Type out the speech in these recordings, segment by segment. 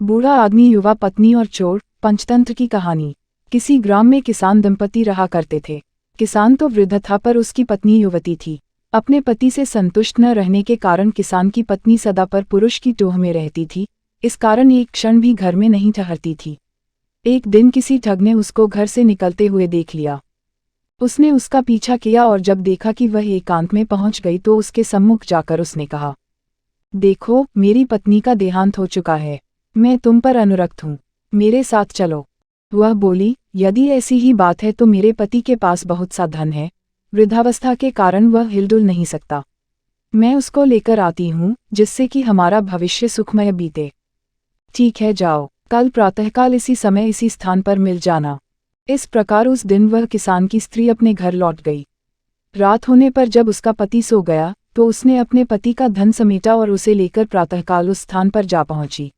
बूढ़ा आदमी, युवा पत्नी और चोर। पंचतंत्र की कहानी। किसी ग्राम में किसान दंपति रहा करते थे। किसान तो वृद्ध था पर उसकी पत्नी युवती थी। अपने पति से संतुष्ट न रहने के कारण किसान की पत्नी सदा पर पुरुष की टोह में रहती थी। इस कारण एक क्षण भी घर में नहीं ठहरती थी। एक दिन किसी ठग ने उसको घर से निकलते हुए देख लिया। उसने उसका पीछा किया और जब देखा कि वह एकांत में पहुंच गई तो उसके सम्मुख जाकर उसने कहा, देखो, मेरी पत्नी का देहांत हो चुका है। मैं तुम पर अनुरक्त हूँ, मेरे साथ चलो। वह बोली, यदि ऐसी ही बात है तो मेरे पति के पास बहुत सा धन है, वृद्धावस्था के कारण वह हिलडुल नहीं सकता। मैं उसको लेकर आती हूँ, जिससे कि हमारा भविष्य सुखमय बीते। ठीक है, जाओ, कल प्रातःकाल इसी समय इसी स्थान पर मिल जाना। इस प्रकार उस दिन वह किसान की स्त्री अपने घर लौट गई। रात होने पर जब उसका पति सो गया तो उसने अपने पति का धन समेटा और उसे लेकर प्रातःकाल उस स्थान पर जा पहुंची।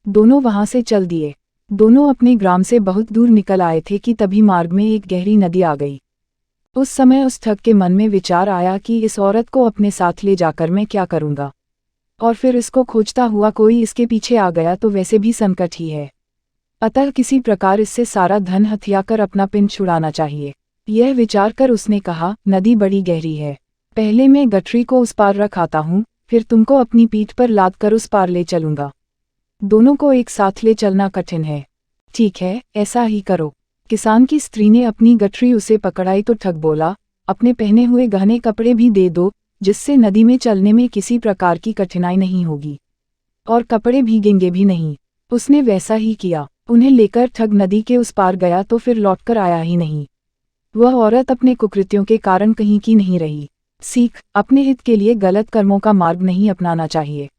दोनों वहां से चल दिए। दोनों अपने ग्राम से बहुत दूर निकल आए थे कि तभी मार्ग में एक गहरी नदी आ गई। उस समय उस ठग के मन में विचार आया कि इस औरत को अपने साथ ले जाकर मैं क्या करूंगा, और फिर इसको खोजता हुआ कोई इसके पीछे आ गया तो वैसे भी संकट ही है। अतः किसी प्रकार इससे सारा धन हथियाकर अपना पिंड छुड़ाना चाहिए। यह विचार कर उसने कहा, नदी बड़ी गहरी है, पहले मैं गठरी को उस पार रख आता हूँ, फिर तुमको अपनी पीठ पर लाद कर उस पार ले चलूंगा। दोनों को एक साथ ले चलना कठिन है। ठीक है, ऐसा ही करो। किसान की स्त्री ने अपनी गठरी उसे पकड़ाई तो ठग बोला, अपने पहने हुए गहने कपड़े भी दे दो, जिससे नदी में चलने में किसी प्रकार की कठिनाई नहीं होगी, और कपड़े भीगेंगे भी नहीं। उसने वैसा ही किया। उन्हें लेकर ठग नदी के उस पार गया तो फिर लौटकर आया ही नहीं। वह औरत अपने कुकृत्यों के कारण कहीं की नहीं रही। सीख, अपने हित के लिए गलत कर्मों का मार्ग नहीं अपनाना चाहिए।